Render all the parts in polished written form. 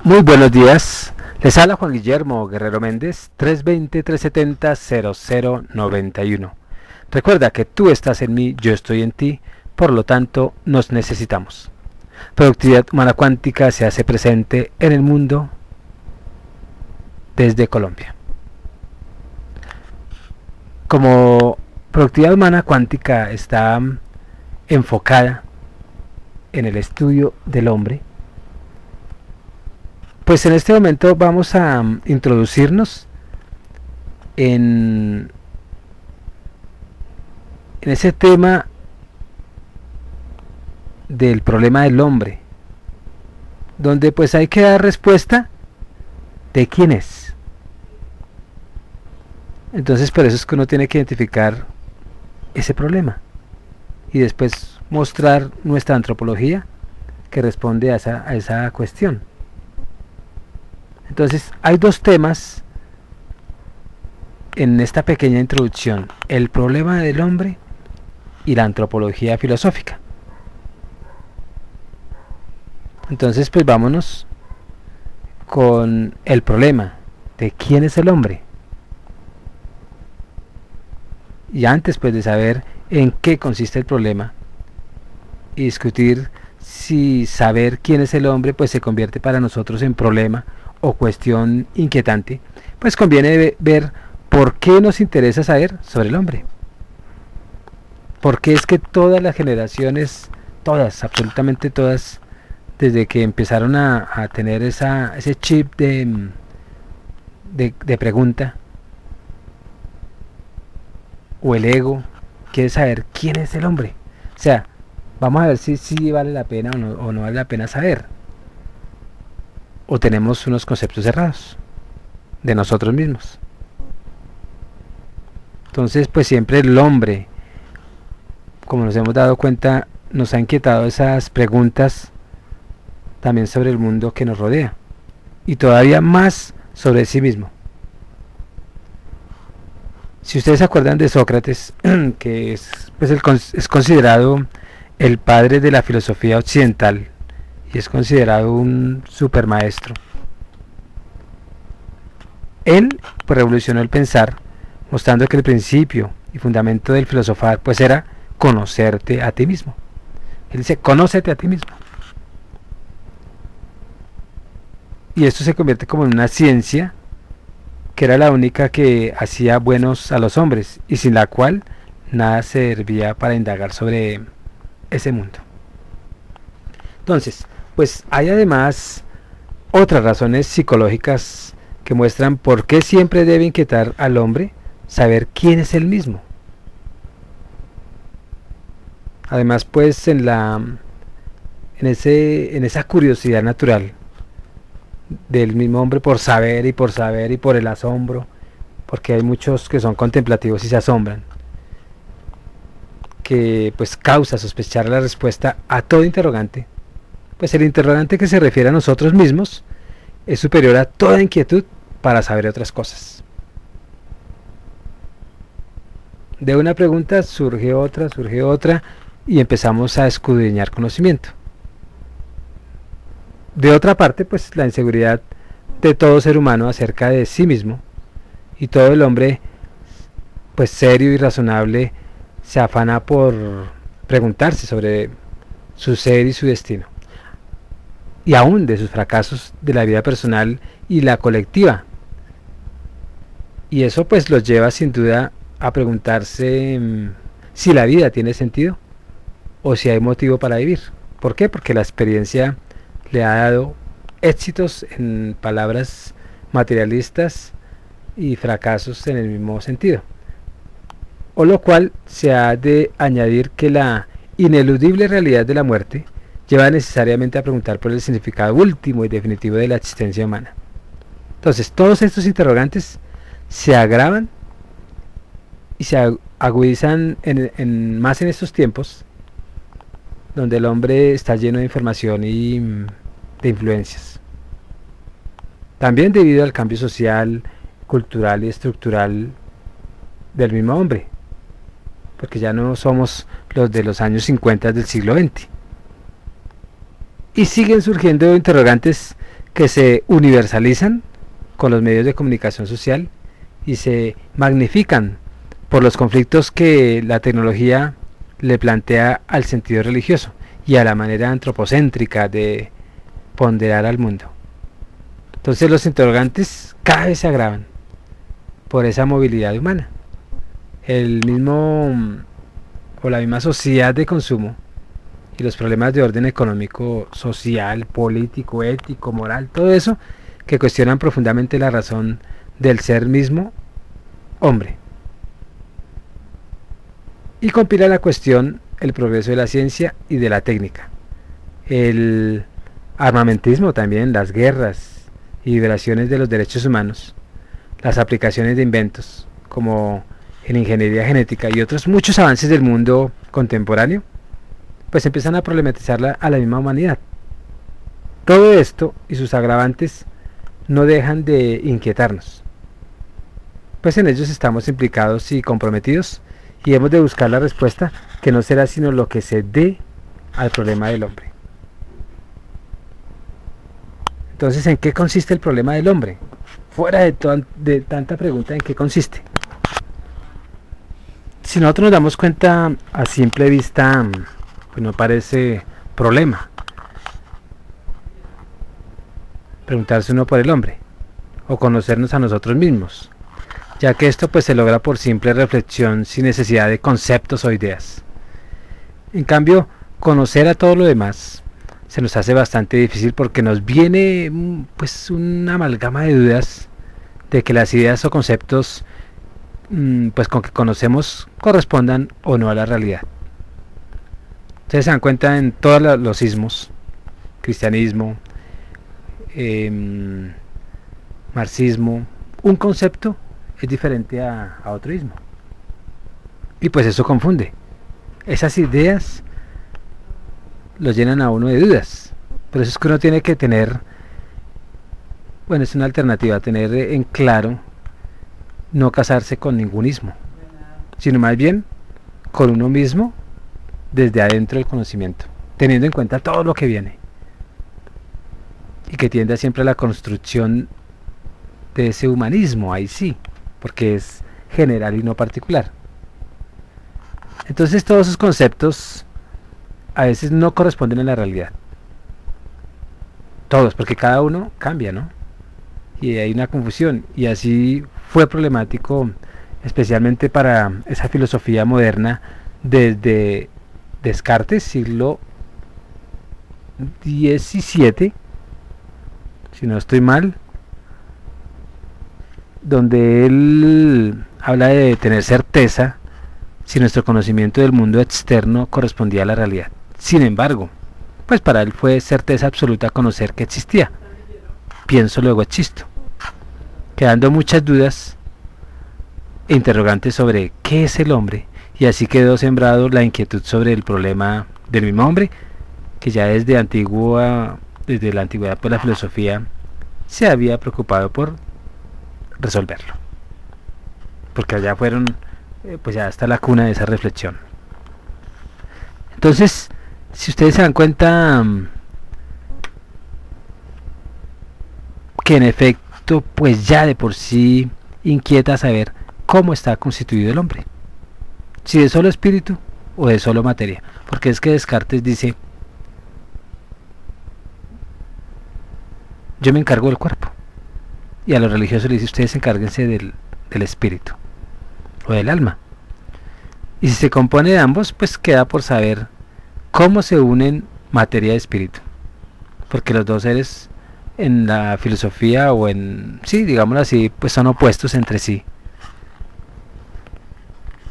Muy buenos días. Les habla Juan Guillermo Guerrero Méndez, 320-370-0091. Recuerda que tú estás en mí, yo estoy en ti, por lo tanto nos necesitamos. Productividad Humana Cuántica se hace presente en el mundo desde Colombia. Como Productividad Humana Cuántica está enfocada en el estudio del hombre, pues en este momento vamos a introducirnos en ese tema del problema del hombre, donde pues hay que dar respuesta de quién es. Entonces por eso es que uno tiene que identificar ese problema y después mostrar nuestra antropología que responde a esa cuestión. Entonces hay dos temas en esta pequeña introducción: el problema del hombre y la antropología filosófica. Entonces pues vámonos con el problema de quién es el hombre. Y antes pues de saber en qué consiste el problema y discutir si saber quién es el hombre pues se convierte para nosotros en problema o cuestión inquietante, pues conviene ver por qué nos interesa saber sobre el hombre. Porque es que todas las generaciones, todas, absolutamente todas, desde que empezaron a tener ese chip de pregunta, o el ego, quiere saber quién es el hombre. O sea, vamos a ver si vale la pena o no vale la pena saber. O tenemos unos conceptos errados de nosotros mismos. Entonces, pues siempre el hombre, como nos hemos dado cuenta, nos ha inquietado esas preguntas también sobre el mundo que nos rodea. Y todavía más sobre sí mismo. Si ustedes se acuerdan de Sócrates, que es considerado el padre de la filosofía occidental y es considerado un supermaestro, él pues revolucionó el pensar, mostrando que el principio y fundamento del filosofar pues era conocerte a ti mismo. Él dice: conócete a ti mismo. Y esto se convierte como en una ciencia que era la única que hacía buenos a los hombres y sin la cual nada servía para indagar sobre ese mundo. Entonces, pues hay además otras razones psicológicas que muestran por qué siempre debe inquietar al hombre saber quién es él mismo. Además, pues en esa curiosidad natural del mismo hombre por saber y por el asombro, porque hay muchos que son contemplativos y se asombran, que pues causa sospechar la respuesta a todo interrogante. Pues el interrogante que se refiere a nosotros mismos es superior a toda inquietud para saber otras cosas. De una pregunta surge otra y empezamos a escudriñar conocimiento. De otra parte, pues la inseguridad de todo ser humano acerca de sí mismo, y todo el hombre pues serio y razonable se afana por preguntarse sobre su ser y su destino, y aún de sus fracasos de la vida personal y la colectiva. Y eso pues los lleva sin duda a preguntarse si la vida tiene sentido o si hay motivo para vivir. ¿Por qué? Porque la experiencia le ha dado éxitos en palabras materialistas y fracasos en el mismo sentido. O lo cual se ha de añadir que la ineludible realidad de la muerte lleva necesariamente a preguntar por el significado último y definitivo de la existencia humana. Entonces, todos estos interrogantes se agravan y se agudizan más en estos tiempos, donde el hombre está lleno de información y de influencias. También debido al cambio social, cultural y estructural del mismo hombre, porque ya no somos los de los años 50 del siglo XX. Y siguen surgiendo interrogantes que se universalizan con los medios de comunicación social y se magnifican por los conflictos que la tecnología le plantea al sentido religioso y a la manera antropocéntrica de ponderar al mundo. Entonces los interrogantes cada vez se agravan por esa movilidad humana. El mismo o la misma sociedad de consumo y los problemas de orden económico, social, político, ético, moral, todo eso que cuestionan profundamente la razón del ser mismo hombre. Y compila la cuestión el progreso de la ciencia y de la técnica, el armamentismo también, las guerras y violaciones de los derechos humanos, las aplicaciones de inventos como en ingeniería genética y otros muchos avances del mundo contemporáneo, pues empiezan a problematizar a la misma humanidad. Todo esto y sus agravantes no dejan de inquietarnos, pues en ellos estamos implicados y comprometidos y hemos de buscar la respuesta que no será sino lo que se dé al problema del hombre. Entonces, ¿en qué consiste el problema del hombre? Fuera de tanta pregunta, ¿en qué consiste? Si nosotros nos damos cuenta a simple vista, pues no parece problema preguntarse uno por el hombre o conocernos a nosotros mismos, ya que esto pues se logra por simple reflexión sin necesidad de conceptos o ideas. En cambio, conocer a todo lo demás se nos hace bastante difícil porque nos viene pues una amalgama de dudas de que las ideas o conceptos pues con que conocemos correspondan o no a la realidad. Ustedes se dan cuenta en todos los ismos, cristianismo, marxismo, un concepto es diferente a otro ismo. Y pues eso confunde. Esas ideas los llenan a uno de dudas. Por eso es que uno tiene que tener, bueno, es una alternativa, tener en claro no casarse con ningún ismo, sino más bien con uno mismo desde adentro del conocimiento, teniendo en cuenta todo lo que viene y que tienda siempre a la construcción de ese humanismo, ahí sí, porque es general y no particular. Entonces todos esos conceptos a veces no corresponden a la realidad, todos, porque cada uno cambia, ¿no? Y hay una confusión, y así fue problemático especialmente para esa filosofía moderna desde Descartes, siglo XVII, si no estoy mal, donde él habla de tener certeza si nuestro conocimiento del mundo externo correspondía a la realidad. Sin embargo, pues para él fue certeza absoluta conocer que existía. Pienso, luego existo, quedando muchas dudas e interrogantes sobre qué es el hombre, y así quedó sembrado la inquietud sobre el problema del mismo hombre, que ya desde la antigüedad pues la filosofía se había preocupado por resolverlo, porque allá fueron pues ya está la cuna de esa reflexión. Entonces, si ustedes se dan cuenta que en efecto pues ya de por sí inquieta saber cómo está constituido el hombre, si de solo espíritu o de solo materia, porque es que Descartes dice: yo me encargo del cuerpo, y a los religiosos le dice: ustedes encárguense del espíritu o del alma. Y si se compone de ambos, pues queda por saber cómo se unen materia y espíritu, porque los dos seres en la filosofía o sí, digámoslo así, pues son opuestos entre sí.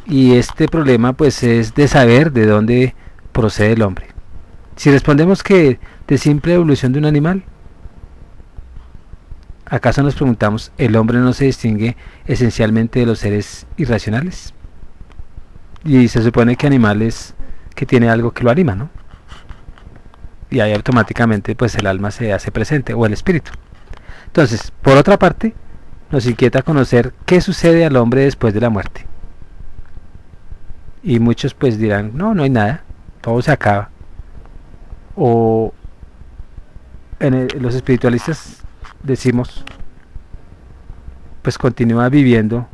Y este problema pues es de saber de dónde procede el hombre. Si respondemos que de simple evolución de un animal, ¿acaso nos preguntamos, el hombre no se distingue esencialmente de los seres irracionales? Y se supone que animales que tiene algo que lo anima, ¿no? Y ahí automáticamente pues el alma se hace presente, o el espíritu. Entonces, por otra parte, nos inquieta conocer qué sucede al hombre después de la muerte. Y muchos pues dirán: no hay nada, todo se acaba. O los espiritualistas decimos, pues continúa viviendo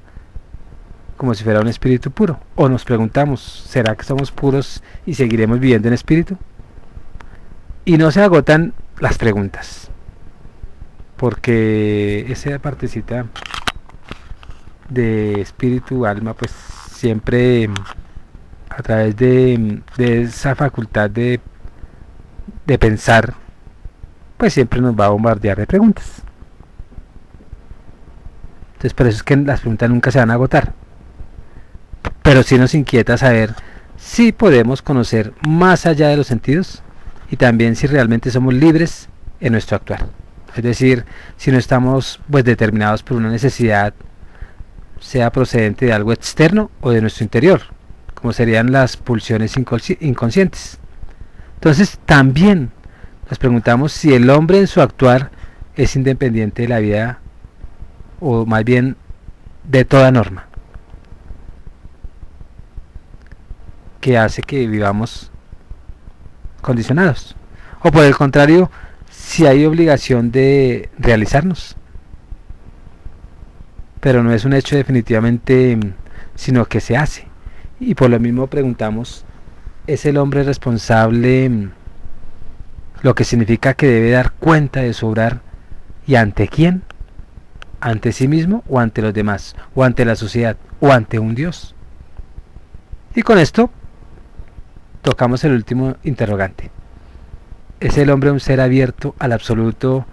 como si fuera un espíritu puro. O nos preguntamos, ¿será que somos puros y seguiremos viviendo en espíritu? Y no se agotan las preguntas, porque esa partecita de espíritu, alma, pues siempre a través de esa facultad de pensar, pues siempre nos va a bombardear de preguntas. Entonces por eso es que las preguntas nunca se van a agotar. Pero sí nos inquieta saber si podemos conocer más allá de los sentidos y también si realmente somos libres en nuestro actuar. Es decir, si no estamos pues determinados por una necesidad, sea procedente de algo externo o de nuestro interior, como serían las pulsiones inconscientes. Entonces también nos preguntamos si el hombre en su actuar es independiente de la vida, o más bien de toda norma que hace que vivamos condicionados, o por el contrario, si hay obligación de realizarnos, pero no es un hecho definitivamente, sino que se hace. Y por lo mismo preguntamos, ¿es el hombre responsable? Lo que significa que debe dar cuenta de su obrar, ¿y ante quién? ¿Ante sí mismo o ante los demás? ¿O ante la sociedad? ¿O ante un Dios? Y con esto tocamos el último interrogante. ¿Es el hombre un ser abierto al absoluto,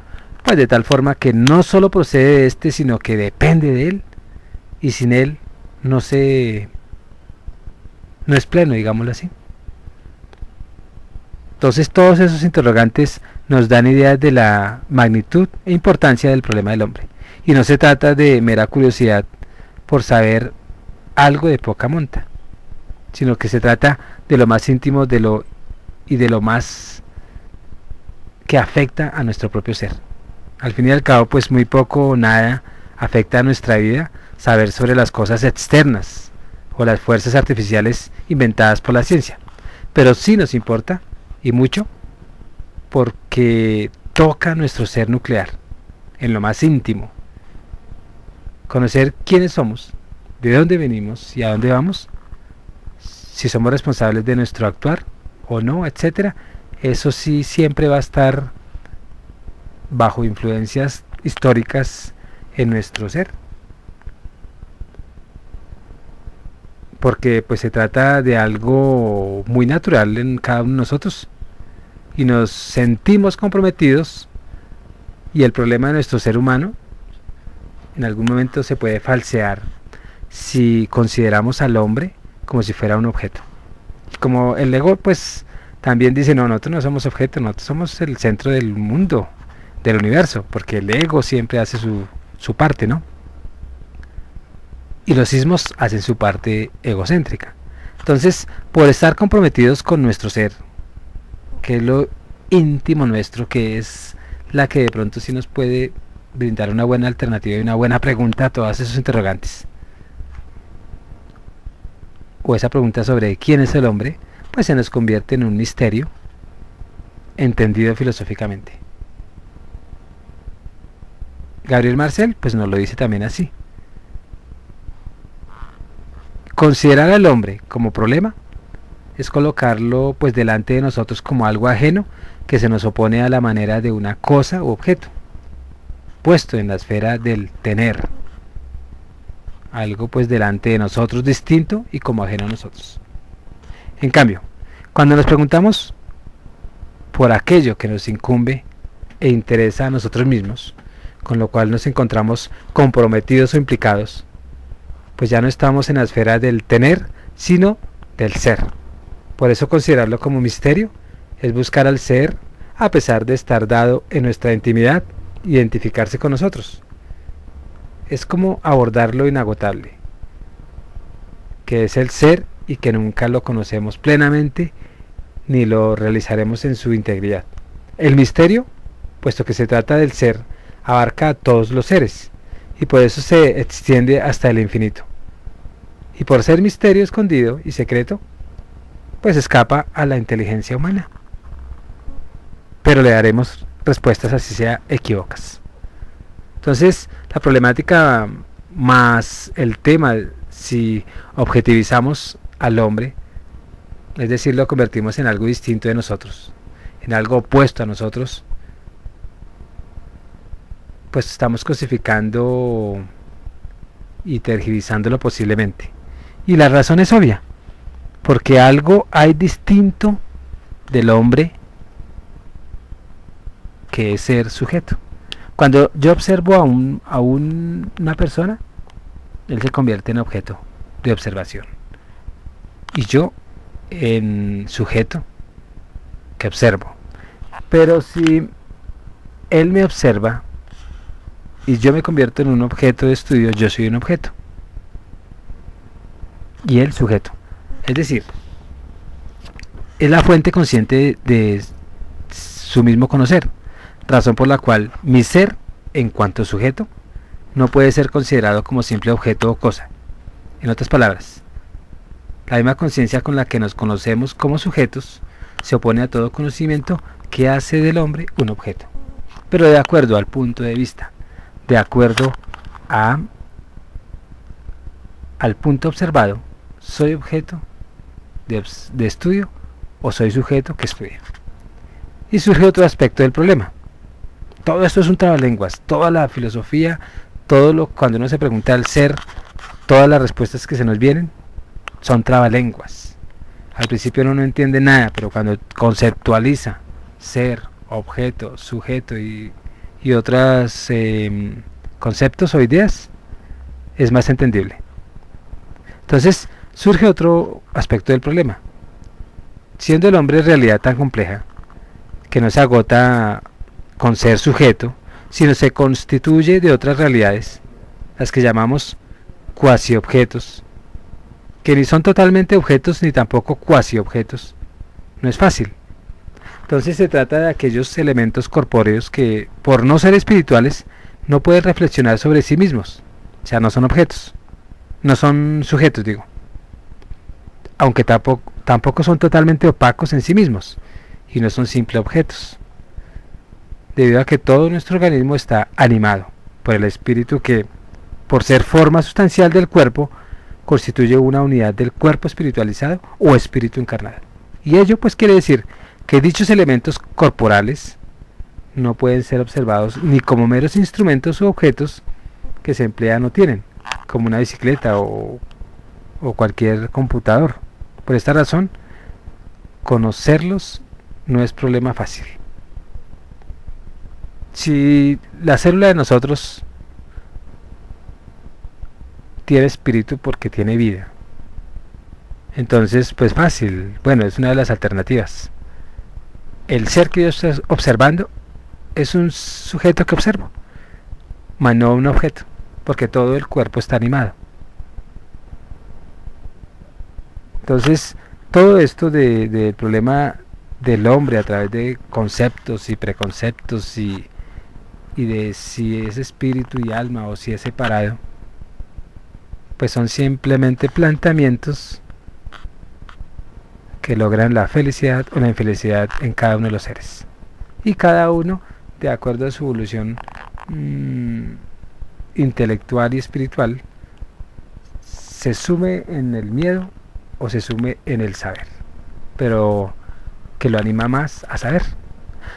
pues de tal forma que no solo procede de éste, sino que depende de él, y sin él no es pleno, digámoslo así? Entonces todos esos interrogantes nos dan ideas de la magnitud e importancia del problema del hombre, y no se trata de mera curiosidad por saber algo de poca monta, sino que se trata de lo más íntimo de lo más que afecta a nuestro propio ser. Al fin y al cabo, pues muy poco o nada afecta a nuestra vida saber sobre las cosas externas o las fuerzas artificiales inventadas por la ciencia, pero sí nos importa, y mucho, porque toca nuestro ser nuclear, en lo más íntimo. Conocer quiénes somos, de dónde venimos y a dónde vamos, si somos responsables de nuestro actuar o no, etcétera. Eso sí siempre va a estar bajo influencias históricas en nuestro ser, porque pues se trata de algo muy natural en cada uno de nosotros, y nos sentimos comprometidos, y el problema de nuestro ser humano en algún momento se puede falsear si consideramos al hombre como si fuera un objeto. Como el ego pues también dice, no, nosotros no somos objetos, nosotros somos el centro del mundo, del universo, porque el ego siempre hace su parte, ¿no? Y los sismos hacen su parte egocéntrica. Entonces, por estar comprometidos con nuestro ser, que es lo íntimo nuestro, que es la que de pronto sí nos puede brindar una buena alternativa y una buena pregunta a todos esos interrogantes, o esa pregunta sobre quién es el hombre, pues se nos convierte en un misterio entendido filosóficamente. Gabriel Marcel pues nos lo dice también así: considerar al hombre como problema es colocarlo pues delante de nosotros como algo ajeno que se nos opone a la manera de una cosa u objeto, puesto en la esfera del tener, algo pues delante de nosotros distinto y como ajeno a nosotros. En cambio, cuando nos preguntamos por aquello que nos incumbe e interesa a nosotros mismos, con lo cual nos encontramos comprometidos o implicados, pues ya no estamos en la esfera del tener, sino del ser. Por eso considerarlo como misterio es buscar al ser, a pesar de estar dado en nuestra intimidad, identificarse con nosotros. Es como abordar lo inagotable, que es el ser y que nunca lo conocemos plenamente ni lo realizaremos en su integridad. El misterio, puesto que se trata del ser, abarca a todos los seres y por eso se extiende hasta el infinito. Y por ser misterio escondido y secreto, pues escapa a la inteligencia humana. Pero le daremos respuestas así sea equívocas. Entonces, la problemática más el tema, si objetivizamos al hombre, es decir, lo convertimos en algo distinto de nosotros, en algo opuesto a nosotros, pues estamos cosificando y tergiversándolo posiblemente. Y la razón es obvia, porque algo hay distinto del hombre que es ser sujeto. Cuando yo observo a una persona, él se convierte en objeto de observación. Y yo en sujeto que observo. Pero si él me observa y yo me convierto en un objeto de estudio, yo soy un objeto. Y él sujeto. Es decir, es la fuente consciente de su mismo conocer. Razón por la cual mi ser, en cuanto sujeto, no puede ser considerado como simple objeto o cosa. En otras palabras, la misma conciencia con la que nos conocemos como sujetos se opone a todo conocimiento que hace del hombre un objeto, pero de acuerdo al punto de vista, de acuerdo al punto observado. ¿Soy objeto de estudio o soy sujeto que estudia? Y surge otro aspecto del problema. Todo esto es un trabalenguas, toda la filosofía, cuando uno se pregunta al ser, todas las respuestas que se nos vienen son trabalenguas. Al principio uno no entiende nada, pero cuando conceptualiza ser, objeto, sujeto y otros conceptos o ideas, es más entendible. Entonces surge otro aspecto del problema. Siendo el hombre en realidad tan compleja, que no se agota con ser sujeto, sino se constituye de otras realidades, las que llamamos cuasi objetos, que ni son totalmente objetos ni tampoco cuasi objetos. No es fácil. Entonces se trata de aquellos elementos corpóreos que, por no ser espirituales, no pueden reflexionar sobre sí mismos. O sea, no son objetos, no son sujetos, digo. Aunque tampoco son totalmente opacos en sí mismos, y no son simples objetos, debido a que todo nuestro organismo está animado por el espíritu que, por ser forma sustancial del cuerpo, constituye una unidad del cuerpo espiritualizado o espíritu encarnado. Y ello pues quiere decir que dichos elementos corporales no pueden ser observados ni como meros instrumentos u objetos que se emplean o tienen, como una bicicleta o cualquier computador. Por esta razón, conocerlos no es problema fácil. Si la célula de nosotros tiene espíritu porque tiene vida, entonces pues fácil, bueno, es una de las alternativas. El ser que yo estoy observando es un sujeto que observo, mas no un objeto, porque todo el cuerpo está animado. Entonces todo esto del problema del hombre a través de conceptos y preconceptos y de si es espíritu y alma o si es separado, pues son simplemente planteamientos que logran la felicidad o la infelicidad en cada uno de los seres, y cada uno de acuerdo a su evolución intelectual y espiritual se sume en el miedo o se sume en el saber, pero que lo anima más a saber.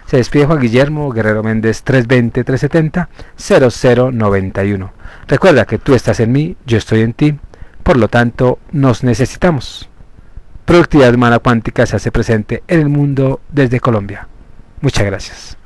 Se despide Juan Guillermo Guerrero Méndez, 320-370-0091. Recuerda que tú estás en mí, yo estoy en ti, por lo tanto nos necesitamos. Productividad Humana Cuántica se hace presente en el mundo desde Colombia. Muchas gracias.